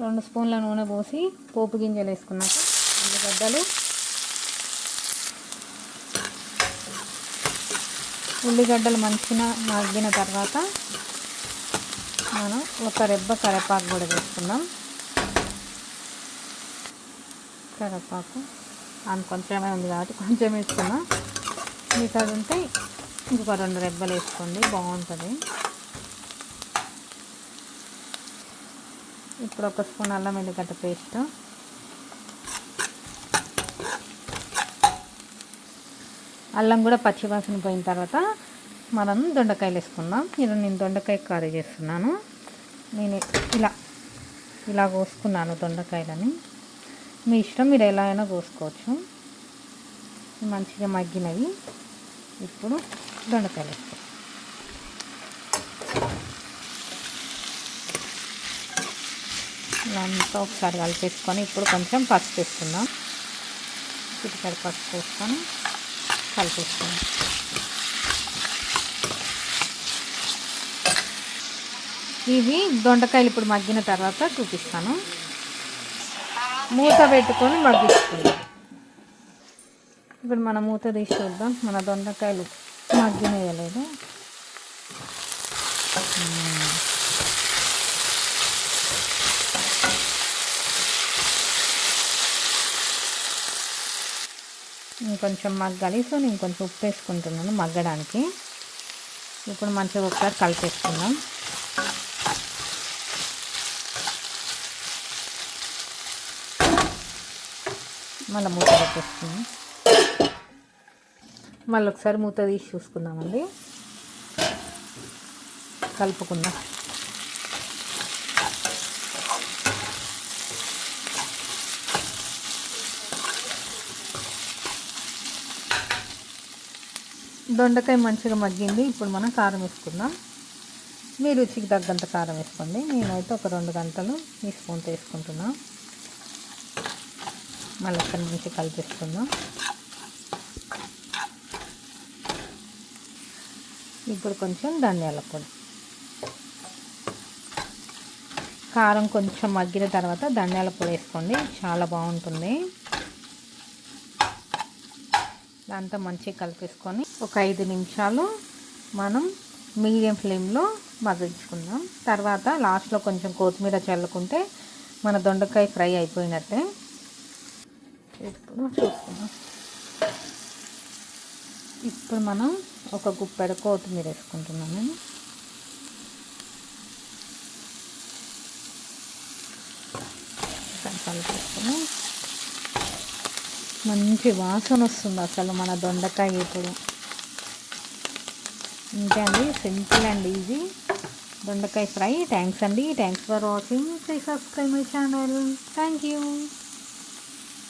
2 స్పూన్ల నూనె పోసి పోపు గింజలు వేసుకున్నాక ఉల్లిగడ్డలు మంచిగా మగ్గిన తర్వాత మనం ఒక రెబ్బ కరివేపాకు కూడా వేసుకుందాం. కరివేపాకు కొంచెమే ఉంది కాబట్టి కొంచెం వేసుకున్నా, మిగతాది ఉంటే ఇంకొక 2 రెబ్బలు వేసుకోండి, బాగుంటుంది. ఇప్పుడు 1 స్పూన్ అల్లం వెల్లిగడ్డ పేస్ట్, అల్లం కూడా పచ్చివాసన పోయిన తర్వాత మనం దొండకాయలు వేసుకుందాం. నేను దొండకాయ కర్రీ చేస్తున్నాను. నేను ఇలా కోసుకున్నాను దొండకాయలని. మీ ఇష్టం, మీరు ఎలా అయినా కోసుకోవచ్చు. మంచిగా మగ్గినవి. ఇప్పుడు దొండకాయలు వేసుకో. ఇలా అంతా ఒకసారి కలిపేసుకొని ఇప్పుడు కొంచెం పసుపు వేసుకుందాం. చిటికెడు పసుపు వేసుకొని కలిపేసుకుందాం. ఇవి దొండకాయలు ఇప్పుడు మగ్గిన తర్వాత చూపిస్తాను. మూత పెట్టుకొని మగ్గించుకుందాం. ఇప్పుడు మనం మూత తీసి చూద్దాం మన దొండకాయలు మగ్గినేయలేదు. ఇంకొంచెం మగ్గాలి, సో నేను కొంచెం ఉప్పు వేసుకుంటున్నాను మగ్గడానికి. ఇప్పుడు మంచిగా ఒకసారి కలిపేసుకుందాం. మళ్ళీ మూత పెట్టేసుకుందాం. మళ్ళీ ఒకసారి మూత తీసి చూసుకుందామండి, కలుపుకుందాం. దొండకాయ మంచిగా మగ్గింది. ఇప్పుడు మనం కారం వేసుకుందాం. మీ రుచికి తగ్గంత కారం వేసుకోండి. నేనైతే ఒక 2 గంటలు ఈ స్పూన్తో వేసుకుంటున్నాను. మళ్ళీ ఒకసారి మంచిగా కలిపేసుకుందాం. ఇప్పుడు కొంచెం ధనియాల పొడి. కారం కొంచెం మగ్గిన తర్వాత ధనియాల పొడి వేసుకోండి, చాలా బాగుంటుంది. దాంతో మంచిగా కలిపేసుకొని ఒక 5 నిమిషాలు మనం మీడియం ఫ్లేమ్లో మగ్గించుకుందాం. తర్వాత లాస్ట్లో కొంచెం కొత్తిమీర చల్లుకుంటే మన దొండకాయ ఫ్రై అయిపోయినట్టే. ఇప్పుడు చూసుకుందాం. ఇప్పుడు మనం ఒక గుప్పెడు కొత్తిమీర వేసుకుంటున్నాను. నేను కలిపేసుకుని మంచి వాసన వస్తుంది అసలు మన దొండకాయ. ఇప్పుడు ఇంతే అండి, సింపుల్ అండ్ ఈజీ దొండకాయ ఫ్రై. థ్యాంక్స్ అండి. Thanks for watching. Please subscribe my channel. Thank you.